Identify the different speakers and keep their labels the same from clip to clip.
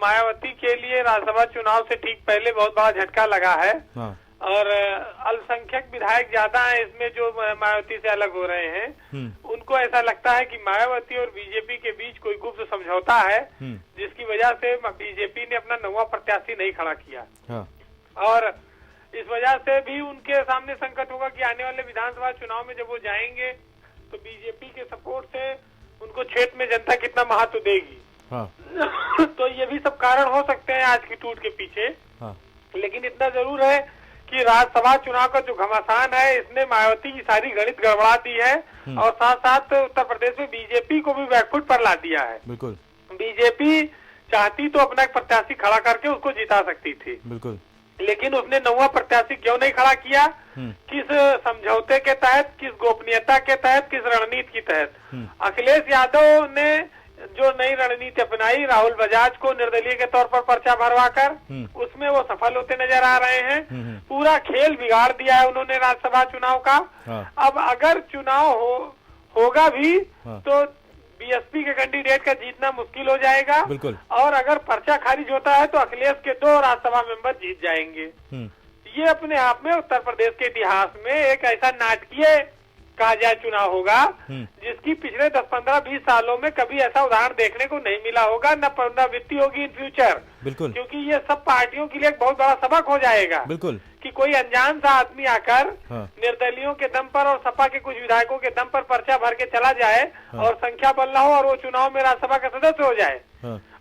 Speaker 1: मायावती के लिए राज्यसभा चुनाव से ठीक पहले बहुत बड़ा झटका लगा है।
Speaker 2: हाँ।
Speaker 1: और अल्पसंख्यक विधायक ज्यादा हैं इसमें जो मायावती से अलग हो रहे हैं। उनको ऐसा लगता है कि मायावती और बीजेपी के बीच कोई गुप्त समझौता है, जिसकी वजह से बीजेपी ने अपना 9वां प्रत्याशी नहीं खड़ा किया।
Speaker 2: हाँ।
Speaker 1: और इस वजह से भी उनके सामने संकट होगा कि आने वाले विधानसभा चुनाव में जब वो जाएंगे तो बीजेपी के सपोर्ट से उनको क्षेत्र में जनता कितना महत्व देगी।
Speaker 2: हाँ।
Speaker 1: तो ये भी सब कारण हो सकते हैं आज की टूट के पीछे।
Speaker 2: हाँ।
Speaker 1: लेकिन इतना जरूर है कि राज्यसभा चुनाव का जो घमासान है इसने मायावती की सारी गणित गड़बड़ा दी है और साथ साथ उत्तर प्रदेश में बीजेपी को भी बैकफुट पर ला दिया है।
Speaker 2: बिल्कुल।
Speaker 1: बीजेपी चाहती तो अपना एक प्रत्याशी खड़ा करके उसको जिता सकती थी,
Speaker 2: बिल्कुल,
Speaker 1: लेकिन उसने 9वां प्रत्याशी क्यों नहीं खड़ा किया? किस समझौते के तहत, किस गोपनीयता के तहत, किस रणनीति के तहत? अखिलेश यादव ने जो नई रणनीति अपनाई, राहुल बजाज को निर्दलीय के तौर पर पर्चा भरवाकर, उसमें वो सफल होते नजर आ रहे हैं। पूरा खेल बिगाड़ दिया है उन्होंने राज्यसभा चुनाव का। अब अगर चुनाव होगा भी तो बीएसपी के कैंडिडेट का जीतना मुश्किल हो जाएगा।
Speaker 2: बिल्कुल।
Speaker 1: और अगर पर्चा खारिज होता है तो अखिलेश के 2 राज्यसभा मेंबर जीत जाएंगे। ये अपने आप में उत्तर प्रदेश के इतिहास में एक ऐसा नाटकीय कहा जाए चुनाव होगा जिसकी पिछले 10, 15, 20 सालों में कभी ऐसा उदाहरण देखने को नहीं मिला होगा, न पुनरावृत्ति होगी इन फ्यूचर।
Speaker 2: बिल्कुल।
Speaker 1: क्योंकि ये सब पार्टियों के लिए एक बहुत बड़ा सबक हो जाएगा।
Speaker 2: बिल्कुल।
Speaker 1: कि कोई अनजान सा आदमी आकर निर्दलियों के दम पर और सपा के कुछ विधायकों के दम पर पर्चा भर के चला जाए और संख्या बल ना हो और वो चुनाव में राज्यसभा का सदस्य हो जाए।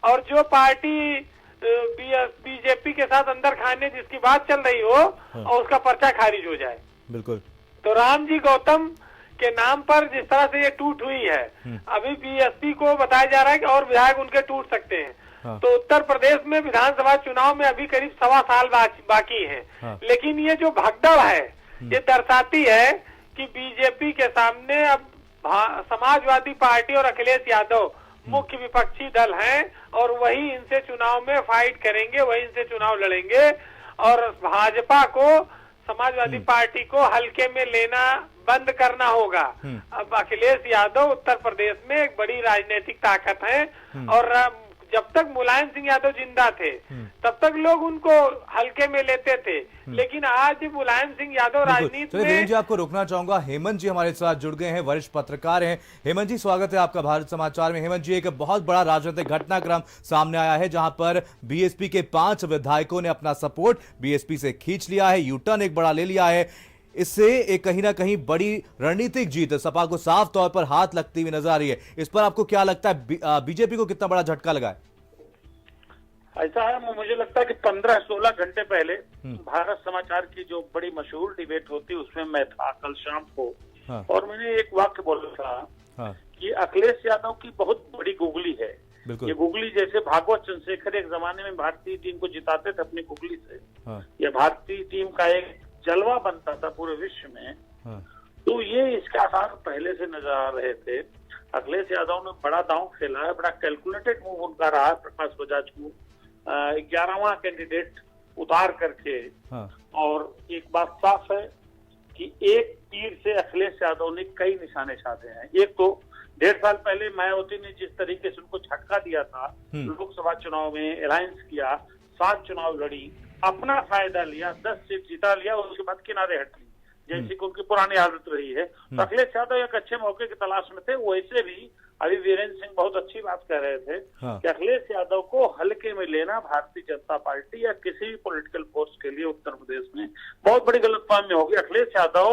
Speaker 1: और जो पार्टी बीजेपी के साथ अंदर खाने जिसकी बात चल रही हो और उसका पर्चा खारिज हो जाए।
Speaker 2: बिल्कुल।
Speaker 1: तो रामजी गौतम के नाम पर जिस तरह से ये टूट हुई है, अभी बीएसपी को बताया जा रहा है कि और विधायक उनके टूट सकते हैं। तो उत्तर प्रदेश में विधानसभा चुनाव में अभी करीब 1.25 साल बाकी है। लेकिन ये जो भगदड़ है ये दर्शाती है कि बीजेपी के सामने अब समाजवादी पार्टी और अखिलेश यादव मुख्य विपक्षी दल हैं और वही इनसे चुनाव में फाइट करेंगे, वही इनसे चुनाव लड़ेंगे। और भाजपा को, समाजवादी पार्टी को हल्के में लेना बंद करना होगा। अब अखिलेश यादव उत्तर प्रदेश में एक बड़ी राजनीतिक ताकत है और जब तक मुलायम सिंह यादव जिंदा थे तब तक लोग उनको हल्के में लेते थे, लेकिन आज मुलायम सिंह यादव राजनीति में।
Speaker 2: वीरेंद्र जी, आपको रोकना चाहूंगा। हेमंत जी हमारे साथ जुड़ गए हैं, वरिष्ठ पत्रकार हैं। हेमंत जी, स्वागत है आपका भारत समाचार में। हेमंत जी, एक बहुत बड़ा राजनीतिक घटनाक्रम सामने आया है जहां पर बीएसपी के 5 विधायकों ने अपना सपोर्ट बीएसपी से खींच लिया है, यूटर्न एक बड़ा ले लिया है। इससे एक कहीं ना कहीं बड़ी रणनीतिक जीत सपा को साफ तौर पर हाथ लगती हुई नजर आ रही है। इस पर आपको क्या लगता है, बीजेपी को कितना बड़ा झटका लगा है?
Speaker 3: ऐसा है, मुझे लगता है कि 15-16 घंटे पहले भारत समाचार की जो बड़ी मशहूर डिबेट होती है उसमें मैं था कल शाम को। और मैंने एक वाक्य बोला था कि अखिलेश यादव की बहुत बड़ी गुगली है। ये गुगली जैसे भागवत चंद्रशेखर एक जमाने में भारतीय टीम को जिताते थे अपनी गुगली से, ये भारतीय टीम का एक जलवा बनता था पूरे विश्व में। तो ये इसके आसार पहले से नजर आ रहे थे। अखिलेश यादव ने बड़ा दांव खेला है, बड़ा कैलकुलेटेड मूव उनका रहा है। प्रकाश बजाज को 11वां कैंडिडेट उतार करके। और एक बात साफ है कि एक तीर से अखिलेश यादव ने कई निशाने साधे हैं। एक तो 1.5 साल पहले मायावती ने जिस तरीके से उनको झटका दिया था, लोकसभा चुनाव में अलायंस किया, 7 चुनाव लड़ी, अपना फायदा लिया, 10 सीट जिता लिया और उसके बाद किनारे हट ली, जैसी कि उनकी पुरानी आदत रही है। तो अखिलेश यादव एक अच्छे मौके की तलाश में थे। वैसे भी अभी वीरेंद्र सिंह बहुत अच्छी बात कह रहे थे कि अखिलेश यादव को हल्के में लेना भारतीय जनता पार्टी या किसी भी पॉलिटिकल फोर्स के लिए उत्तर प्रदेश में बहुत बड़ी गलतफहमी होगी। अखिलेश यादव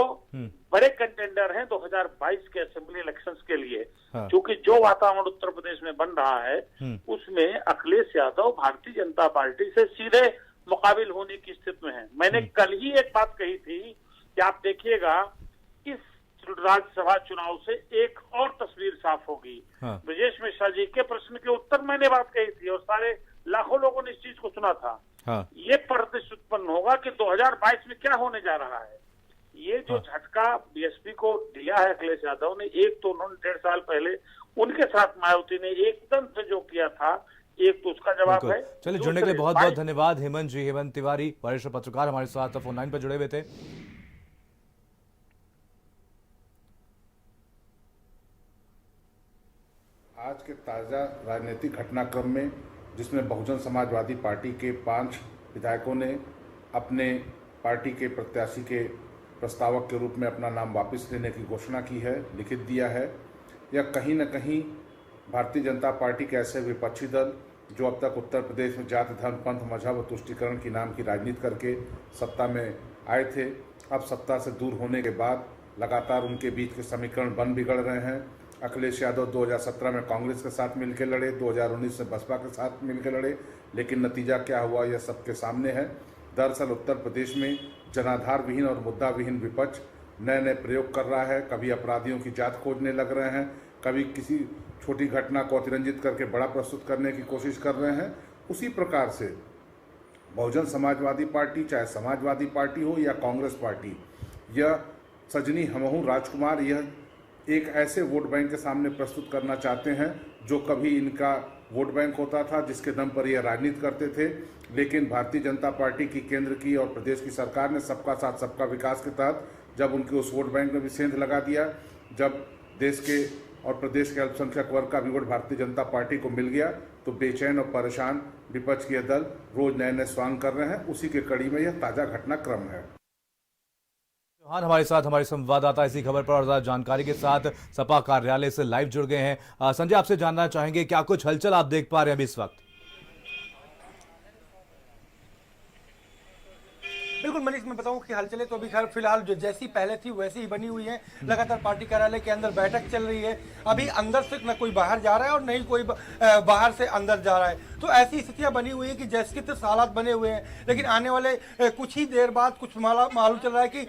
Speaker 3: बड़े कंटेंडर हैं 2022 के असेंबली इलेक्शंस के लिए, क्योंकि जो वातावरण उत्तर प्रदेश में बन रहा है उसमें अखिलेश यादव भारतीय जनता पार्टी से सीधे मुकाबिल होने की स्थिति में है। मैंने कल ही एक बात कही थी कि आप देखिएगा इस राज्यसभा चुनाव से एक और तस्वीर साफ होगी। ब्रजेश मिश्रा जी के प्रश्न के उत्तर मैंने बात कही थी और सारे लाखों लोगों ने इस चीज को सुना था। ये परिदृश्य उत्पन्न होगा कि 2022 में क्या होने जा रहा है। ये जो झटका बीएसपी को दिया है अखिलेश यादव ने, एक तो उन्होंने 1.5 साल पहले उनके साथ मायावती ने एकदम से जो किया था, एक तो उसका जवाब है।
Speaker 2: चलिए, जुड़ने के लिए बहुत बहुत धन्यवाद हेमंत जी। हेमंत तिवारी, वरिष्ठ पत्रकार, हमारे साथ फोन लाइन पर जुड़े हुए थे।
Speaker 4: आज के ताज़ा राजनीतिक घटनाक्रम में जिसमें बहुजन समाजवादी पार्टी के 5 विधायकों ने अपने पार्टी के प्रत्याशी के प्रस्तावक के रूप में अपना नाम वापस लेने की घोषणा की है, लिखित दिया है। यह कहीं न कहीं भारतीय जनता पार्टी के ऐसे विपक्षी दल जो अब तक उत्तर प्रदेश में जाति, धर्म, पंथ, मजहब और तुष्टीकरण की नाम की राजनीति करके सत्ता में आए थे, अब सत्ता से दूर होने के बाद लगातार उनके बीच के समीकरण बन बिगड़ रहे हैं। अखिलेश यादव 2017 में कांग्रेस के साथ मिलकर लड़े, 2019 में बसपा के साथ मिलकर लड़े, लेकिन नतीजा क्या हुआ यह सबके सामने है। दरअसल उत्तर प्रदेश में जनाधार विहीन और मुद्दा विहीन विपक्ष नए नए प्रयोग कर रहा है। कभी अपराधियों की जात खोजने लग रहे हैं, कभी किसी छोटी घटना को अतिरंजित करके बड़ा प्रस्तुत करने की कोशिश कर रहे हैं। उसी प्रकार से बहुजन समाजवादी पार्टी, चाहे समाजवादी पार्टी हो या कांग्रेस पार्टी, यह सजनी हमहू राजकुमार यह एक ऐसे वोट बैंक के सामने प्रस्तुत करना चाहते हैं जो कभी इनका वोट बैंक होता था, जिसके दम पर यह राजनीति करते थे। लेकिन भारतीय जनता पार्टी की केंद्र की और प्रदेश की सरकार ने सबका साथ सबका विकास के तहत जब उनके उस वोट बैंक में भी सेंध लगा दिया, जब देश के और प्रदेश के अल्पसंख्यक वर्ग का भी वोट भारतीय जनता पार्टी को मिल गया, तो बेचैन और परेशान विपक्ष के दल रोज नए नए स्वांग कर रहे हैं। उसी के कड़ी में यह ताजा घटनाक्रम है।
Speaker 2: चौहान हमारे साथ, हमारे संवाददाता इसी खबर पर और ज्यादा जानकारी के साथ सपा कार्यालय से लाइव जुड़ गए हैं। संजय, आपसे जानना चाहेंगे क्या कुछ हलचल आप देख पा रहे हैं अभी इस वक्त?
Speaker 5: बिल्कुल मनीष, मैं बताऊं कि हलचलें तो अभी खैर फिलहाल जो जैसी पहले थी वैसी ही बनी हुई है। लगातार पार्टी कार्यालय के अंदर बैठक चल रही है। अभी अंदर से न कोई बाहर जा रहा है और नहीं कोई बाहर से अंदर जा रहा है। तो ऐसी स्थितियां बनी हुई है कि जैसे कि हालात बने हुए हैं। लेकिन आने वाले कुछ ही देर बाद कुछ मालूम चल रहा है कि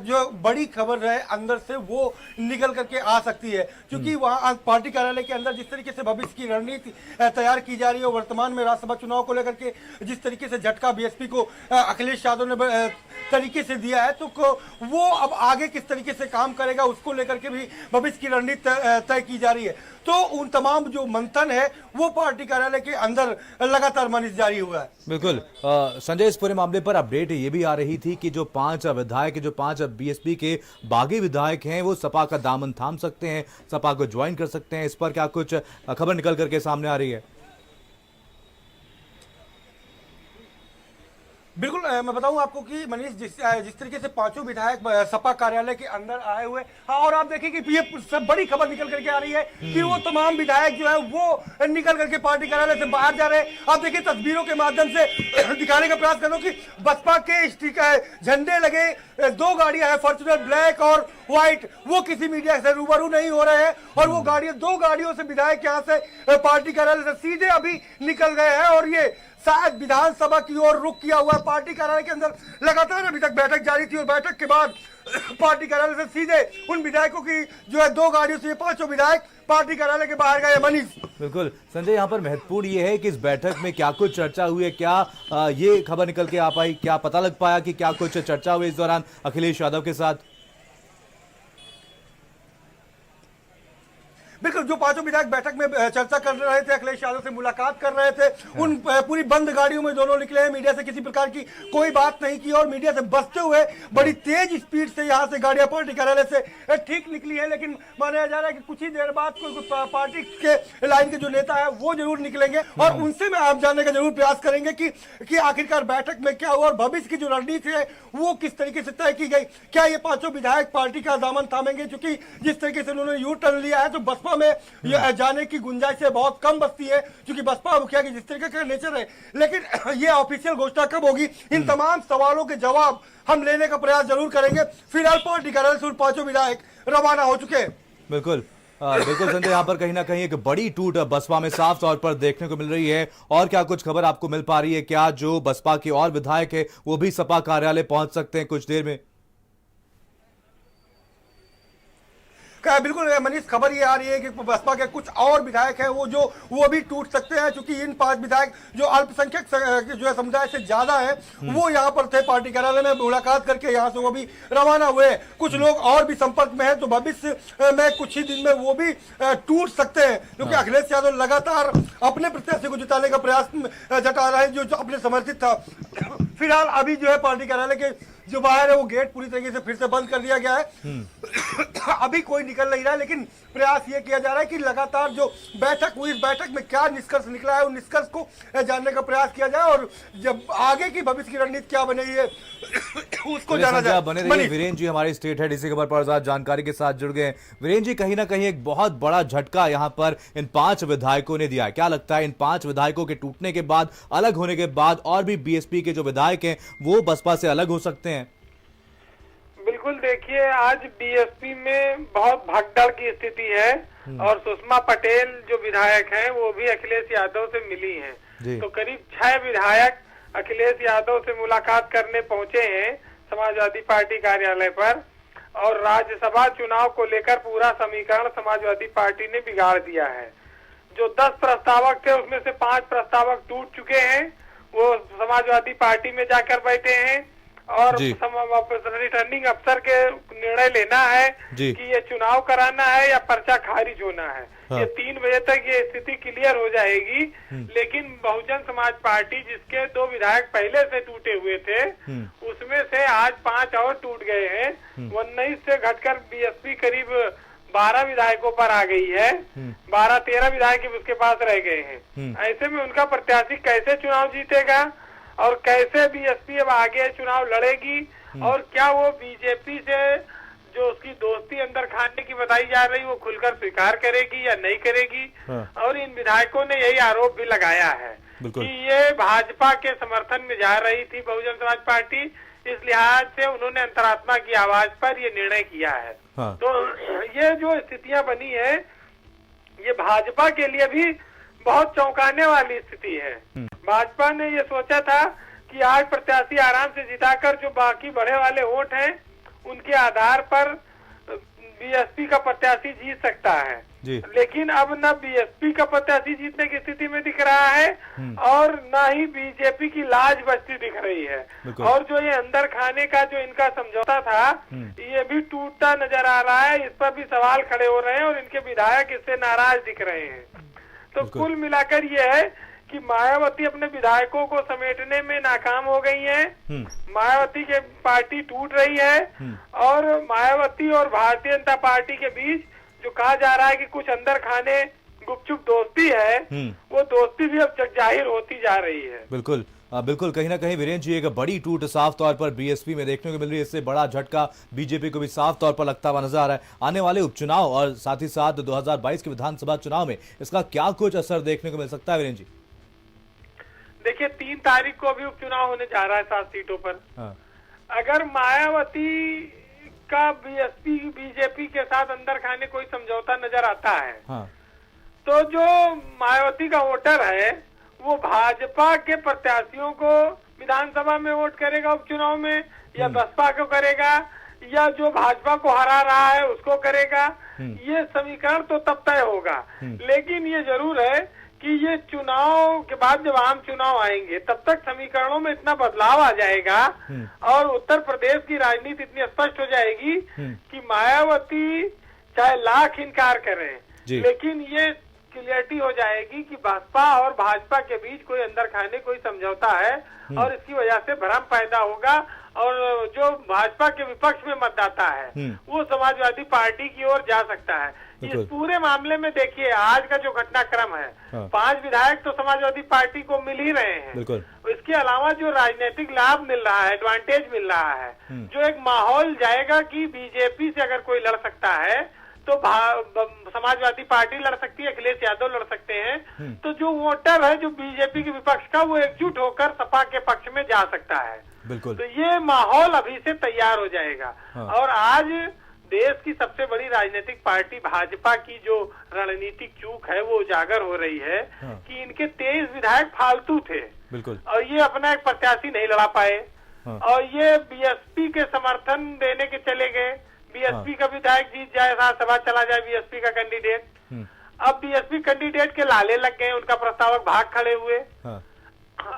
Speaker 5: जो बड़ी खबर है अंदर से वो निकल करके आ सकती है। क्योंकि वहाँ पार्टी कार्यालय के अंदर जिस तरीके से भविष्य की रणनीति तैयार की जा रही है, वर्तमान में राज्यसभा चुनाव को लेकर के जिस तरीके से झटका बीएसपी को अखिलेश यादव ने तरीके से दिया है, तो वो अब आगे किस तरीके से काम करेगा उसको लेकर के भी भविष्य की रणनीति तय की जा रही है। तो उन तमाम जो मंथन है वो पार्टी कार्यालय के अंदर लगातार मनीष जारी हुआ है।
Speaker 2: बिल्कुल संजय, इस पूरे मामले पर अपडेट ये भी आ रही थी कि जो 5 विधायक, जो 5 बीएसपी के बागी विधायक हैं, वो सपा का दामन थाम सकते हैं, सपा को ज्वाइन कर सकते हैं। इस पर क्या कुछ खबर निकल करके सामने आ रही है?
Speaker 5: बिल्कुल, मैं बताऊं आपको कि मनीष जिस तरीके से 5 विधायक सपा कार्यालय के अंदर आए हुए, हाँ, और आप देखिए कि ये सब बड़ी खबर निकल करके आ रही है कि वो तमाम विधायक जो है वो निकल करके पार्टी कार्यालय से बाहर जा रहे हैं। आप देखिए तस्वीरों के माध्यम से दिखाने का प्रयास कर रहा हूं कि बसपा के झंडे लगे 2 गाड़ियां हैं, फॉर्च्यूनर ब्लैक और व्हाइट, वो किसी मीडिया से रूबरू नहीं हो रहे हैं। और वो गाड़ियां 2 गाड़ियों से विधायक यहाँ से पार्टी कार्यालय से सीधे अभी निकल गए हैं और ये शायद विधानसभा की ओर रुख किया हुआ है। पार्टी कार्यालय के अंदर लगातार अभी तक बैठक जारी थी और बैठक के बाद पार्टी कार्यालय से सीधे उन विधायकों की जो है 2 गाड़ियों से 5 विधायक पार्टी कार्यालय के बाहर गए। मनीष,
Speaker 2: बिल्कुल संजय, यहाँ पर महत्वपूर्ण ये है कि इस बैठक में क्या कुछ चर्चा हुई है, क्या ये खबर निकल के आ पाई, क्या पता लग पाया कि क्या कुछ चर्चा हुई इस दौरान अखिलेश यादव के साथ?
Speaker 5: बिल्कुल, जो 5 विधायक बैठक में चर्चा कर रहे थे, अखिलेश यादव से मुलाकात कर रहे थे, उन पूरी बंद गाड़ियों में दोनों निकले हैं। मीडिया से किसी प्रकार की कोई बात नहीं की और मीडिया से बचते हुए बड़ी तेज स्पीड से यहाँ से गाड़ियां पार्टी कार्यालय से ठीक निकली है। लेकिन माना जा रहा है कि कुछ ही देर बाद कोई पार्टी के लाइन के जो नेता है वो जरूर निकलेंगे और उनसे मैं आप जानने का जरूर प्रयास करेंगे कि आखिरकार बैठक में क्या हुआ और भविष्य की जो रणनीति है वो किस तरीके से तय की गई। क्या ये 5 विधायक पार्टी का दामन थामेंगे? क्योंकि जिस तरीके से उन्होंने यू टर्न लिया है तो बसपा में जाने की गुंजाइश बहुत कम बचती है, क्योंकि बसपा मुखिया की जिस तरीके का नेचर है। लेकिन ये ऑफिशियल घोषणा कब होगी, इन तमाम सवालों के जवाब हम लेने का प्रयास जरूर करेंगे। फिलहाल पार्टी कार्यालय से 5 विधायक रवाना हो चुके हैं।
Speaker 2: बिल्कुल बिल्कुल संजय, यहाँ पर कहीं ना कहीं एक बड़ी टूट बसपा में साफ तौर पर देखने को मिल रही है। और क्या कुछ खबर आपको मिल पा रही है? क्या जो बसपा के और विधायक है वो भी सपा कार्यालय पहुंच सकते हैं कुछ देर में?
Speaker 5: बिल्कुल मनीष, खबर ये आ रही है कि बसपा के कुछ और विधायक हैं वो भी टूट सकते हैं, क्योंकि इन 5 विधायक जो अल्पसंख्यक जो है समुदाय से ज्यादा है वो यहाँ पर थे। पार्टी कार्यालय में मुलाकात करके यहाँ से वो भी रवाना हुए। कुछ लोग और भी संपर्क में हैं, तो भविष्य में कुछ ही दिन में वो भी टूट सकते हैं, क्योंकि अखिलेश यादव लगातार अपने प्रत्याशी को जिताने का प्रयास जता रहे हैं जो अपने समर्थित था। फिलहाल अभी जो है पार्टी कार्यालय के जो बाहर है वो गेट पूरी तरीके से फिर से बंद कर दिया गया है। अभी कोई निकल नहीं रहा है, लेकिन प्रयास ये किया जा रहा है कि लगातार जो बैठक हुई, इस बैठक में क्या निष्कर्ष निकला है, उन निष्कर्ष को जानने का प्रयास किया जाए और जब आगे की भविष्य की रणनीति क्या बनेगी है उसको जाना जाए।
Speaker 2: बने रहिए। वीरेंद्र जी हमारे स्टेट हेड इसी खबर पर जानकारी के साथ जुड़ गए। वीरेंद्र जी, कहीं ना कहीं एक बहुत बड़ा झटका यहां पर इन 5 विधायकों ने दिया है। क्या लगता है इन 5 विधायकों के टूटने के बाद, अलग होने के बाद और भी बीएसपी के जो विधायक हैं वो बसपा से अलग हो सकते हैं?
Speaker 1: बिल्कुल, देखिए आज बीएसपी में बहुत भगदड़ की स्थिति है और सुषमा पटेल जो विधायक हैं वो भी अखिलेश यादव से मिली हैं। तो करीब 6 विधायक अखिलेश यादव से मुलाकात करने पहुंचे हैं समाजवादी पार्टी कार्यालय पर, और राज्यसभा चुनाव को लेकर पूरा समीकरण समाजवादी पार्टी ने बिगाड़ दिया है। जो 10 प्रस्तावक थे उसमें से 5 प्रस्तावक टूट चुके हैं, वो समाजवादी पार्टी में जाकर बैठे हैं और रिटर्निंग अफसर के निर्णय लेना है कि ये चुनाव कराना है या पर्चा खारिज होना है। ये 3 बजे तक ये स्थिति क्लियर हो जाएगी। लेकिन बहुजन समाज पार्टी जिसके 2 विधायक पहले से टूटे हुए थे उसमें से आज 5 और टूट गए हैं। 19 से घटकर बीएसपी करीब 12 विधायकों पर आ गई है। 12-13 विधायक उसके पास रह गए हैं। ऐसे में उनका प्रत्याशी कैसे चुनाव जीतेगा और कैसे बीएसपी अब आगे चुनाव लड़ेगी, और क्या वो बीजेपी से जो उसकी दोस्ती अंदर खाने की बताई जा रही वो खुलकर स्वीकार करेगी या नहीं करेगी। और इन विधायकों ने यही आरोप भी लगाया है कि ये भाजपा के समर्थन में जा रही थी बहुजन समाज पार्टी, इस लिहाज से उन्होंने अंतरात्मा की आवाज पर ये निर्णय किया है। तो ये जो स्थितियां बनी है ये भाजपा के लिए भी बहुत चौंकाने वाली स्थिति है। भाजपा ने ये सोचा था कि आज प्रत्याशी आराम से जिताकर जो बाकी बढ़े वाले वोट हैं उनके आधार पर बीएसपी का प्रत्याशी जीत सकता है, लेकिन अब न बीएसपी का प्रत्याशी जीतने की स्थिति में दिख रहा है और न ही बीजेपी की लाज बचती दिख रही है। और जो ये अंदर खाने का जो इनका समझौता था ये भी टूटता नजर आ रहा है। इस पर भी सवाल खड़े हो रहे हैं और इनके विधायक इससे नाराज दिख रहे हैं। तो कुल मिलाकर ये है कि मायावती अपने विधायकों को समेटने में नाकाम हो गई हैं। मायावती के पार्टी टूट रही है और मायावती और भारतीय जनता पार्टी के बीच जो कहा जा रहा है कि कुछ अंदर खाने गुपचुप दोस्ती है, वो दोस्ती भी अब जाहिर होती जा रही है।
Speaker 2: बिल्कुल बिल्कुल, कहीं ना कहीं वीरेंद्र जी एक बड़ी टूट साफ तौर पर बीएसपी में देखने को मिल रही है। इससे बड़ा झटका बीजेपी को भी साफ तौर पर लगता हुआ नजर आ रहा है। आने वाले उपचुनाव और साथ ही साथ 2022 के विधानसभा चुनाव में इसका क्या कुछ असर देखने को मिल सकता है वीरेंद्र जी?
Speaker 1: देखिए 3 तारीख को अभी उपचुनाव होने जा रहा है 7 सीटों पर। अगर मायावती का बीजेपी के साथ अंदर खाने कोई समझौता नजर आता है तो जो मायावती का वोटर है वो भाजपा के प्रत्याशियों को विधानसभा में वोट करेगा उपचुनाव में, या बसपा को करेगा, या जो भाजपा को हरा रहा है उसको करेगा। ये समीकरण तो तब तय होगा, लेकिन ये जरूर है कि ये चुनाव के बाद जब आम चुनाव आएंगे तब तक समीकरणों में इतना बदलाव आ जाएगा और उत्तर प्रदेश की राजनीति इतनी स्पष्ट हो जाएगी कि मायावती चाहे लाख इनकार करें लेकिन ये क्लियरिटी हो जाएगी कि बसपा और भाजपा के बीच कोई अंदर खाने कोई समझौता है और इसकी वजह से भ्रम पैदा होगा और जो भाजपा के विपक्ष में मतदाता है वो समाजवादी पार्टी की ओर जा सकता है। इस पूरे मामले में देखिए आज का जो घटनाक्रम है 5 विधायक तो समाजवादी पार्टी को मिल ही रहे हैं। इसके अलावा जो राजनीतिक लाभ मिल रहा है, एडवांटेज मिल रहा है, जो एक माहौल जाएगा कि बीजेपी से अगर कोई लड़ सकता है तो समाजवादी पार्टी लड़ सकती है, अखिलेश यादव लड़ सकते हैं। तो जो वोटर है जो बीजेपी के विपक्ष का वो एकजुट होकर सपा के पक्ष में जा सकता है। तो ये माहौल अभी से तैयार हो जाएगा। और आज देश की सबसे बड़ी राजनीतिक पार्टी भाजपा की जो रणनीतिक चूक है वो उजागर हो रही है कि इनके 23 विधायक फालतू थे और ये अपना एक प्रत्याशी नहीं लड़ा पाए और ये बीएसपी के समर्थन देने के चले गए। बीएसपी का विधायक जीत जाए, राज्यसभा चला जाए बीएसपी का कैंडिडेट। अब बीएसपी कैंडिडेट के लाले लग गए, उनका प्रस्तावक भाग खड़े हुए।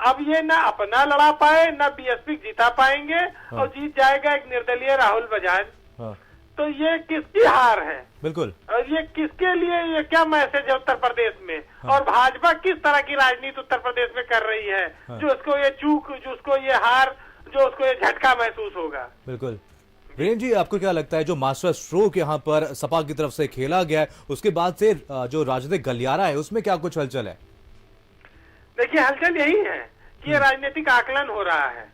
Speaker 1: अब ये ना अपना लड़ा पाए ना बीएसपी जीता पाएंगे और जीत जाएगा एक निर्दलीय राहुल बजाज। तो ये किसकी हार है?
Speaker 2: बिल्कुल।
Speaker 1: और ये किसके लिए, ये क्या मैसेज है उत्तर प्रदेश में? और भाजपा किस तरह की राजनीति उत्तर प्रदेश में कर रही है जो उसको ये चूक, जो उसको ये हार, जो उसको ये झटका महसूस होगा।
Speaker 2: बिल्कुल। वीरेंद्र जी, आपको क्या लगता है जो मास्टर स्ट्रोक यहाँ पर सपा की तरफ से खेला गया है, उसके बाद से जो राजनीतिक गलियारा है उसमें क्या कुछ हलचल है?
Speaker 1: देखिए, हलचल यही है कि ये राजनीतिक आकलन हो रहा है।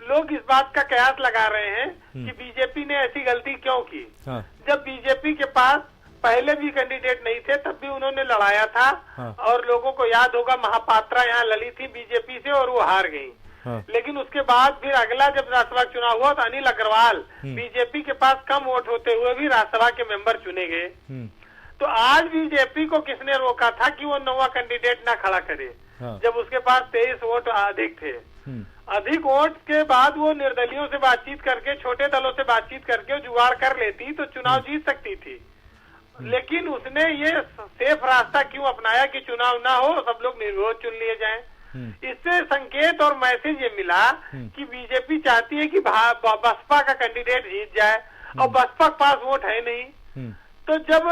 Speaker 1: लोग इस बात का कयास लगा रहे हैं कि बीजेपी ने ऐसी गलती क्यों की। जब बीजेपी के पास पहले भी कैंडिडेट नहीं थे तब भी उन्होंने लड़ाया था। और लोगों को याद होगा महापात्रा यहाँ लड़ी थी बीजेपी से और वो हार गई। लेकिन उसके बाद फिर अगला जब राज्यसभा चुनाव हुआ तो अनिल अग्रवाल बीजेपी के पास कम वोट होते हुए भी राज्यसभा के मेंबर चुने गए। तो आज बीजेपी को किसने रोका था कि वो नवा कैंडिडेट ना खड़ा करे, जब उसके पास 23 वोट अधिक थे। अधिक वोट के बाद वो निर्दलियों से बातचीत करके, छोटे दलों से बातचीत करके जुगाड़ कर लेती तो चुनाव जीत सकती थी। लेकिन उसने ये सेफ रास्ता क्यों अपनाया कि चुनाव ना हो, सब लोग निर्विरोध चुन लिए जाएं। इससे संकेत और मैसेज ये मिला कि बीजेपी चाहती है कि बसपा का कैंडिडेट जीत जाए और बसपा के पास वोट है नहीं। तो जब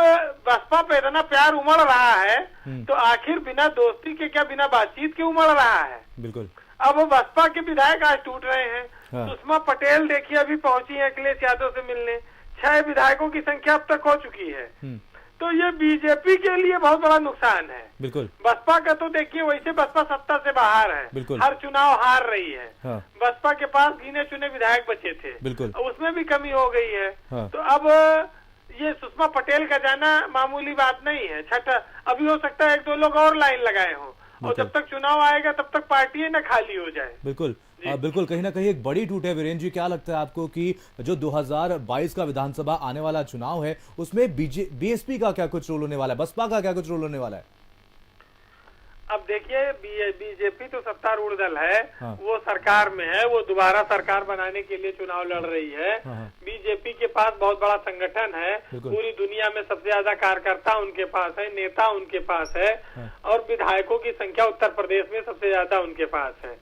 Speaker 1: बसपा पे इतना प्यार उमड़ रहा है तो आखिर बिना दोस्ती के क्या, बिना बातचीत के उमड़ रहा है।
Speaker 2: बिल्कुल।
Speaker 1: अब वो बसपा के विधायक आज टूट रहे हैं। सुषमा पटेल देखिए अभी पहुंची है अखिलेश यादव से मिलने, 6 विधायकों की संख्या अब तक हो चुकी है। तो ये बीजेपी के लिए बहुत बड़ा नुकसान है।
Speaker 2: बिल्कुल।
Speaker 1: बसपा का तो देखिए वैसे बसपा सत्ता से बाहर है, हर चुनाव हार रही है। बसपा के पास गिने चुने विधायक बचे थे,
Speaker 2: बिल्कुल,
Speaker 1: उसमें भी कमी हो गई है। तो अब ये सुषमा पटेल का जाना मामूली बात नहीं है। छठा अभी हो सकता है 1-2 लोग और लाइन लगाए हों और जब तक चुनाव आएगा तब तक पार्टी न खाली हो जाए।
Speaker 2: बिल्कुल। बिल्कुल, कहीं ना कहीं एक बड़ी टूट है। वीरेंद्र जी, क्या लगता है आपको कि जो 2022 का विधानसभा आने वाला चुनाव है उसमें बीएसपी का क्या कुछ रोल होने वाला है, बसपा का क्या कुछ रोल होने वाला है?
Speaker 1: अब देखिए, बीजेपी तो सत्तारूढ़ दल है, वो सरकार में है, वो दोबारा सरकार बनाने के लिए चुनाव लड़ रही है। बीजेपी के पास बहुत बड़ा संगठन है, पूरी दुनिया में सबसे ज्यादा कार्यकर्ता उनके पास है, नेता उनके पास है और विधायकों की संख्या उत्तर प्रदेश में सबसे ज्यादा उनके पास है।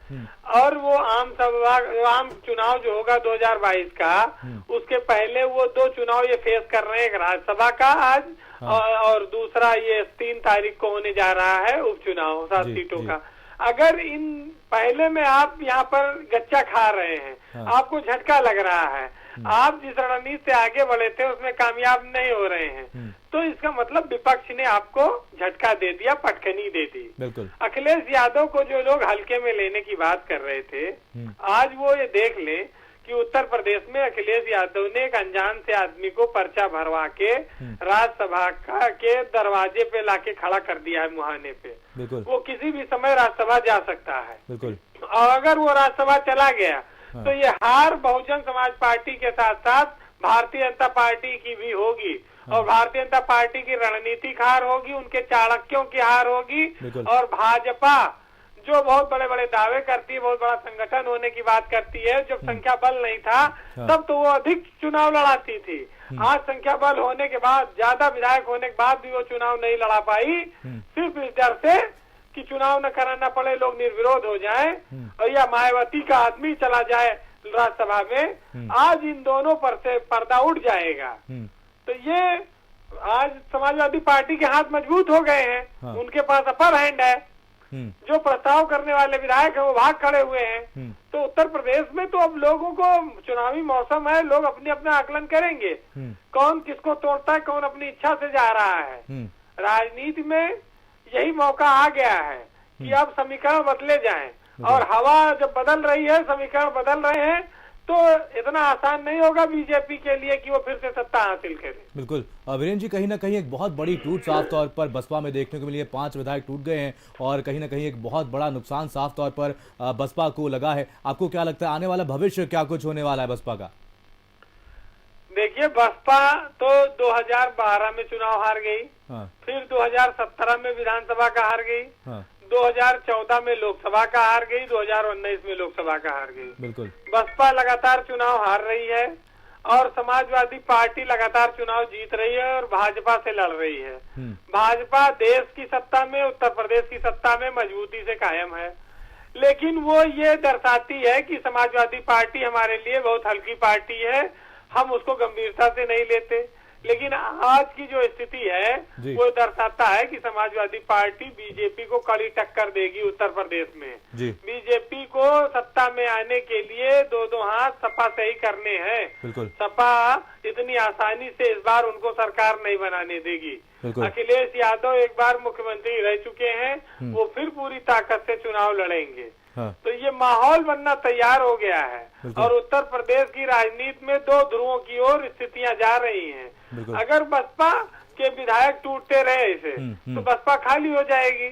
Speaker 1: और वो आम चुनाव जो होगा 2022 का, उसके पहले वो 2 चुनाव ये फेस कर रहे हैं, एक राज्यसभा का आज और दूसरा ये 3 तारीख को होने जा रहा है उपचुनाव 7 सीटों का। अगर इन पहले में आप यहाँ पर गच्चा खा रहे हैं, आपको झटका लग रहा है, आप जिस रणनीति से आगे बढ़े थे उसमें कामयाब नहीं हो रहे हैं, तो इसका मतलब विपक्ष ने आपको झटका दे दिया, पटकनी दे दी।
Speaker 2: बिल्कुल।
Speaker 1: अखिलेश यादव को जो लोग हल्के में लेने की बात कर रहे थे, आज वो ये देख ले कि उत्तर प्रदेश में अखिलेश यादव ने एक अनजान से आदमी को पर्चा भरवा के राज्यसभा के दरवाजे पे लाके खड़ा कर दिया है, मुहाने पे। वो किसी भी समय राज्यसभा जा सकता है। बिल्कुल। और अगर वो राज्यसभा चला गया तो ये हार बहुजन समाज पार्टी के साथ साथ भारतीय जनता पार्टी की भी होगी और भारतीय जनता पार्टी की रणनीतिक हार होगी, उनके चाणक्यों की हार होगी। और भाजपा जो बहुत बड़े बड़े दावे करती है, बहुत बड़ा संगठन होने की बात करती है, जब संख्या बल नहीं था तब तो वो अधिक चुनाव लड़ाती थी। आज संख्या बल होने के बाद, ज्यादा विधायक होने के बाद भी वो चुनाव नहीं लड़ा पाई, सिर्फ इस डर से कि चुनाव न कराना पड़े, लोग निर्विरोध हो जाएं और या मायावती का आदमी चला जाए राज्यसभा में। आज इन दोनों पर से पर्दा उठ जाएगा। तो ये आज समाजवादी पार्टी के हाथ मजबूत हो गए हैं, उनके पास अपर हैंड है। जो प्रस्ताव करने वाले विधायक हैं वो भाग खड़े हुए हैं। तो उत्तर प्रदेश में तो अब लोगों को, चुनावी मौसम है, लोग अपने अपना आकलन करेंगे, कौन किसको तोड़ता है, कौन अपनी इच्छा से जा रहा है। राजनीति में यही मौका आ गया है कि अब समीकरण बदले जाएं और हवा जब बदल रही है, समीकरण बदल रहे हैं, तो इतना आसान नहीं होगा बीजेपी के लिए कि वो फिर से सत्ता हासिल करे।
Speaker 2: बिल्कुल। वीरेंद्र जी, कहीं ना कहीं एक बहुत बड़ी टूट साफ तौर पर बसपा में देखने को मिली है। 5 विधायक टूट गए हैं और कहीं ना कहीं एक बहुत बड़ा नुकसान साफ तौर पर बसपा को लगा है। आपको क्या लगता है आने वाला भविष्य क्या कुछ होने वाला है बसपा का?
Speaker 1: देखिए, बसपा तो 2012 में चुनाव हार गई, फिर 2017 में विधानसभा का हार गई, 2014 में लोकसभा का हार गई, 2019 में लोकसभा का हार गई।
Speaker 2: बिल्कुल।
Speaker 1: बसपा लगातार चुनाव हार रही है और समाजवादी पार्टी लगातार चुनाव जीत रही है और भाजपा से लड़ रही है। भाजपा देश की सत्ता में, उत्तर प्रदेश की सत्ता में मजबूती से कायम है, लेकिन वो ये दर्शाती है कि समाजवादी पार्टी हमारे लिए बहुत हल्की पार्टी है, हम उसको गंभीरता से नहीं लेते। लेकिन आज की जो स्थिति है वो दर्शाता है कि समाजवादी पार्टी बीजेपी को कड़ी टक्कर देगी उत्तर प्रदेश में। बीजेपी को सत्ता सत्ता में आने के लिए दो हाथ सपा से ही करने हैं।
Speaker 2: बिल्कुल।
Speaker 1: सपा इतनी आसानी से इस बार उनको सरकार नहीं बनाने देगी।
Speaker 2: बिल्कुल।
Speaker 1: अखिलेश यादव एक बार मुख्यमंत्री रह चुके हैं, वो फिर पूरी ताकत से चुनाव लड़ेंगे।
Speaker 2: हाँ।
Speaker 1: तो ये माहौल बनना तैयार हो गया है और उत्तर प्रदेश की राजनीति में दो ध्रुवों की ओर स्थितियां जा रही हैं। अगर बसपा के विधायक टूटते रहे इसे तो बसपा खाली हो जाएगी।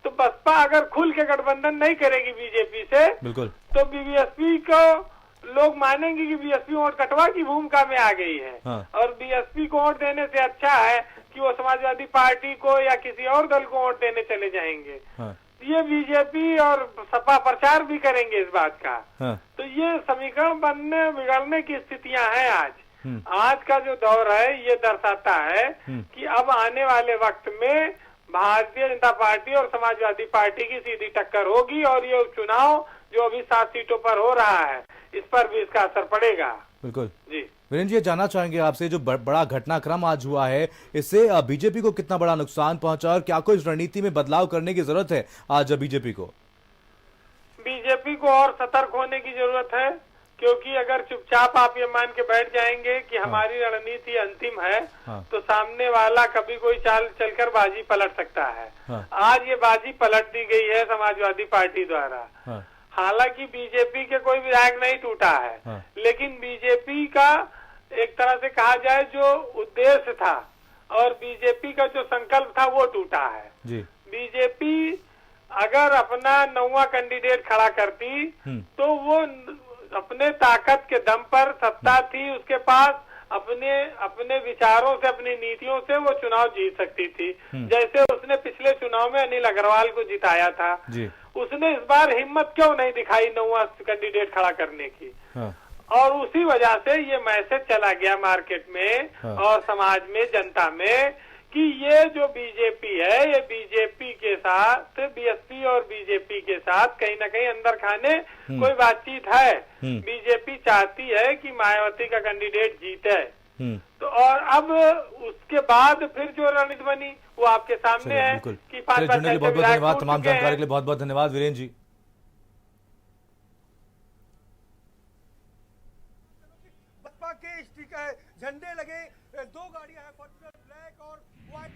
Speaker 1: तो बसपा अगर खुल के गठबंधन नहीं करेगी बीजेपी से तो बीएसपी को लोग मानेंगे कि बीएसपी वोट कटवा की भूमिका में आ गई है।
Speaker 2: हाँ।
Speaker 1: और बीएसपी को वोट देने से अच्छा है कि वो समाजवादी पार्टी को या किसी और दल को वोट देने चले जाएंगे।
Speaker 2: हाँ।
Speaker 1: ये बीजेपी और सपा प्रचार भी करेंगे इस बात का।
Speaker 2: हाँ।
Speaker 1: तो ये समीकरण बनने बिगड़ने की स्थितियां हैं आज। आज का जो दौर है ये दर्शाता है कि अब आने वाले वक्त में भारतीय जनता पार्टी और समाजवादी पार्टी की सीधी टक्कर होगी और ये चुनाव जो अभी 7 सीटों पर हो रहा है इस पर भी इसका असर पड़ेगा।
Speaker 2: बिल्कुल
Speaker 1: जी।
Speaker 2: वीरेंद्र जी, जानना चाहेंगे आपसे जो बड़ा घटनाक्रम आज हुआ है इससे बीजेपी को कितना बड़ा नुकसान पहुंचा और क्या कोई रणनीति में बदलाव करने की जरूरत है आज बीजेपी को?
Speaker 1: बीजेपी को और सतर्क होने की जरूरत है, क्योंकि अगर चुपचाप आप ये मान के बैठ जाएंगे कि हमारी रणनीति अंतिम है तो सामने वाला कभी कोई चाल चलकर बाजी पलट सकता है। आज ये बाजी पलट दी गई है समाजवादी पार्टी द्वारा। हालांकि बीजेपी के कोई विधायक नहीं टूटा है, लेकिन बीजेपी का एक तरह से कहा जाए जो उद्देश्य था और बीजेपी का जो संकल्प था वो टूटा है। बीजेपी अगर अपना 9वां कैंडिडेट खड़ा करती तो वो अपने ताकत के दम पर, सत्ता थी उसके पास, अपने विचारों से, अपनी नीतियों से वो चुनाव जीत सकती थी। जैसे उसने पिछले चुनाव में अनिल अग्रवाल को जिताया था। उसने इस बार हिम्मत क्यों नहीं दिखाई 9वां कैंडिडेट खड़ा करने की? और उसी वजह से ये मैसेज चला गया मार्केट में और समाज में, जनता में कि ये जो बीजेपी है ये बीजेपी के साथ, बीएसपी और बीजेपी के साथ कहीं ना कहीं अंदर खाने कोई बातचीत है। बीजेपी चाहती है कि मायावती का कैंडिडेट जीते। तो और अब उसके बाद फिर जो रणनीति बनी वो आपके सामने है कि 5
Speaker 2: जुड़ने के लिए बहुत बहुत धन्यवाद। तमाम जानकारी के लिए बहुत बहुत धन्यवाद वीरेंद्र जी।
Speaker 5: बसपा के स्टिकर, झंडे लगे, 2 गाड़ियां हैं, फॉर्च्यूनर ब्लैक और व्हाइट।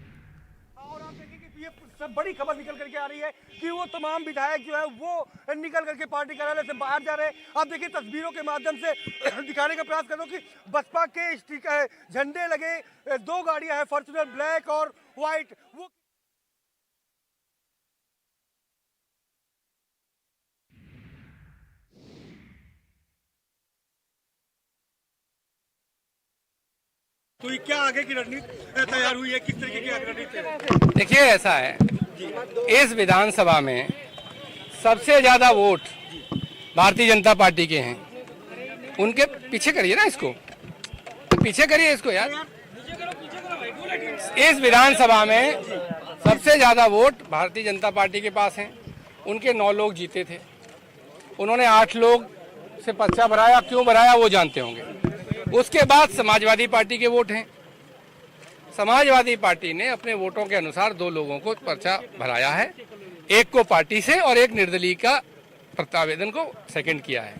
Speaker 5: और आप देखेंगे कि ये सब बड़ी खबर निकल करके आ रही है कि वो तमाम विधायक जो है वो निकल करके पार्टी कार्यालय से बाहर जा रहे हैं। आप देखिए तस्वीरों के माध्यम से दिखाने का प्रयास कर रहा हूं कि बसपा के स्टिकर, झंडे लगे, 2 गाड़ियां हैं, फॉर्च्यूनर ब्लैक और व्हाइट। वो तो ये क्या आगे की रणनीति तैयार हुई है, किस तरीके की रणनीति है?
Speaker 6: देखिए ऐसा है, इस विधानसभा में सबसे ज्यादा वोट भारतीय जनता पार्टी के हैं। उनके पीछे करिए ना, इसको पीछे करिए इसको यार। इस विधानसभा में सबसे ज्यादा वोट भारतीय जनता पार्टी के पास हैं। उनके 9 लोग जीते थे, उन्होंने 8 लोग से पर्चा भराया। क्यों भराया वो जानते होंगे। उसके बाद समाजवादी पार्टी के वोट हैं। समाजवादी पार्टी ने अपने वोटों के अनुसार 2 लोगों को पर्चा भराया है, एक को पार्टी से और एक निर्दलीय का प्रत्यावेदन को सेकंड किया है।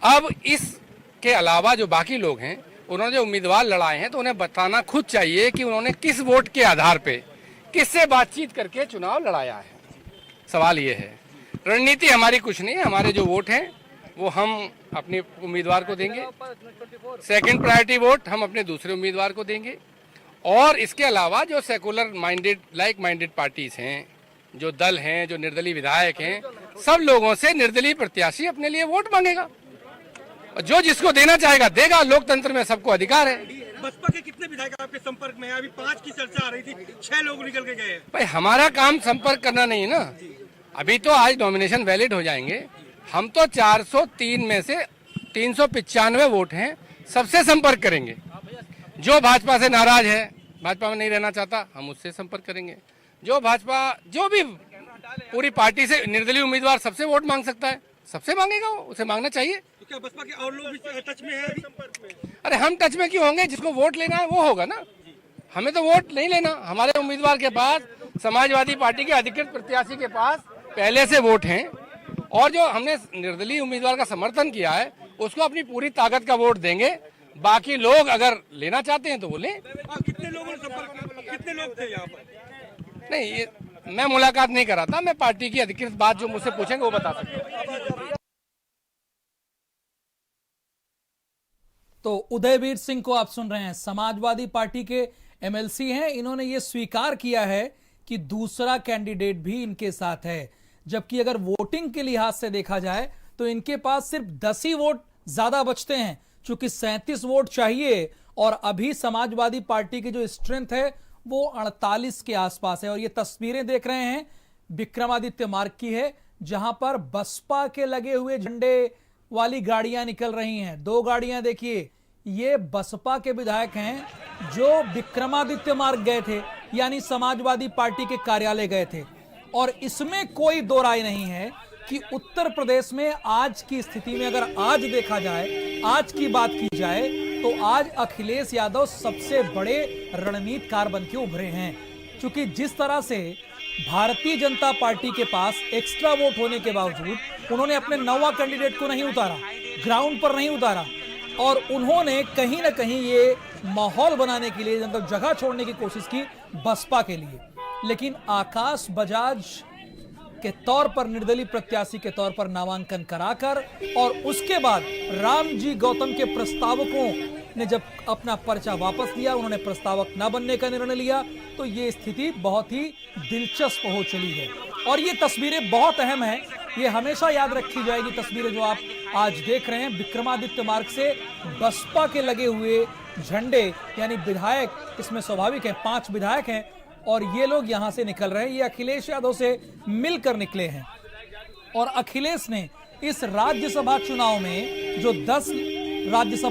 Speaker 6: अब इसके अलावा जो बाकी लोग हैं उन्होंने जो उम्मीदवार लड़ाए हैं तो उन्हें बताना खुद चाहिए कि उन्होंने किस वोट के आधार पे किससे बातचीत करके चुनाव लड़ाया है। सवाल ये है, रणनीति हमारी कुछ नहीं है। हमारे जो वोट हैं वो हम अपने उम्मीदवार को देंगे, सेकंड प्रायोरिटी वोट हम अपने दूसरे उम्मीदवार को देंगे। और इसके अलावा जो secular minded, like minded parties हैं, जो दल हैं, जो निर्दलीय विधायक हैं, सब लोगों से निर्दलीय प्रत्याशी अपने लिए वोट मांगेगा। जो जिसको देना चाहेगा देगा। लोकतंत्र में सबको अधिकार है।
Speaker 5: बसपा के कितने विधायक आपके संपर्क में है? अभी 5 की चर्चा आ रही थी, 6 लोग निकल के गए।
Speaker 6: भाई हमारा काम संपर्क करना नहीं है ना। अभी तो आज नॉमिनेशन वैलिड हो जाएंगे। हम तो 403 में से 395 वोट हैं, सबसे संपर्क करेंगे। जो भाजपा से नाराज है, भाजपा में नहीं रहना चाहता, हम उससे संपर्क करेंगे। जो भाजपा, जो भी पूरी पार्टी से निर्दलीय उम्मीदवार सबसे वोट मांग सकता है, सबसे मांगेगा, वो उसे मांगना चाहिए।
Speaker 5: तो क्या बसपा के और लोग भी टच में है?
Speaker 6: अरे हम टच में क्यों होंगे? जिसको वोट लेना है वो होगा ना। हमें तो वोट नहीं लेना। हमारे उम्मीदवार के पास, समाजवादी पार्टी के अधिकृत प्रत्याशी के पास पहले से वोट हैं और जो हमने निर्दलीय उम्मीदवार का समर्थन किया है उसको अपनी पूरी ताकत का वोट देंगे। बाकी लोग अगर लेना चाहते हैं तो वो लें।
Speaker 5: कितने लोगों ने संपर्क किया? कितने लोग थे यहाँ पर?
Speaker 6: नहीं, ये मैं मुलाकात नहीं कर रहा था। मैं पार्टी की अधिकृत बात जो मुझसे पूछेंगे वो बता सकता हूँ।
Speaker 7: तो उदयवीर सिंह को आप सुन रहे हैं, समाजवादी पार्टी के एमएलसी हैं। इन्होंने ये स्वीकार किया है कि दूसरा कैंडिडेट भी इनके साथ है, जबकि अगर वोटिंग के लिहाज से देखा जाए तो इनके पास सिर्फ 10 ही वोट ज्यादा बचते हैं, चूंकि 37 वोट चाहिए और अभी समाजवादी पार्टी की जो स्ट्रेंथ है वो 48 के आसपास है। और ये तस्वीरें देख रहे हैं विक्रमादित्य मार्ग की है, जहां पर बसपा के लगे हुए झंडे वाली गाड़ियां निकल रही हैं। 2 गाड़ियां देखिए, ये बसपा के विधायक हैं जो विक्रमादित्य मार्ग गए थे, यानी समाजवादी पार्टी के कार्यालय गए थे। और इसमें कोई दो राय नहीं है कि उत्तर प्रदेश में आज की स्थिति में अगर आज देखा जाए, आज की बात की जाए, तो आज अखिलेश यादव सबसे बड़े रणनीतिकार बन के उभरे हैं। क्योंकि जिस तरह से भारतीय जनता पार्टी के पास एक्स्ट्रा वोट होने के बावजूद उन्होंने अपने नौवां कैंडिडेट को नहीं उतारा, ग्राउंड पर नहीं उतारा, और उन्होंने कहीं ना कहीं ये माहौल बनाने के लिए मतलब जगह छोड़ने की कोशिश की बसपा के लिए। लेकिन आकाश बजाज के तौर पर, निर्दलीय प्रत्याशी के तौर पर नामांकन कराकर और उसके बाद रामजी गौतम के प्रस्तावकों ने जब अपना पर्चा वापस लिया, उन्होंने प्रस्तावक न बनने का निर्णय लिया, तो ये स्थिति बहुत ही दिलचस्प हो चली है। और ये तस्वीरें बहुत अहम हैं, ये हमेशा याद रखी जाएगी। तस्वीरें जो आप आज देख रहे हैं विक्रमादित्य मार्ग से बसपा के लगे हुए झंडे, यानी विधायक इसमें स्वाभाविक है, 5 विधायक हैं और ये लोग यहां से निकल रहे हैं। ये अखिलेश यादव से मिलकर निकले हैं और अखिलेश ने इस राज्यसभा चुनाव में जो 10 राज्यसभा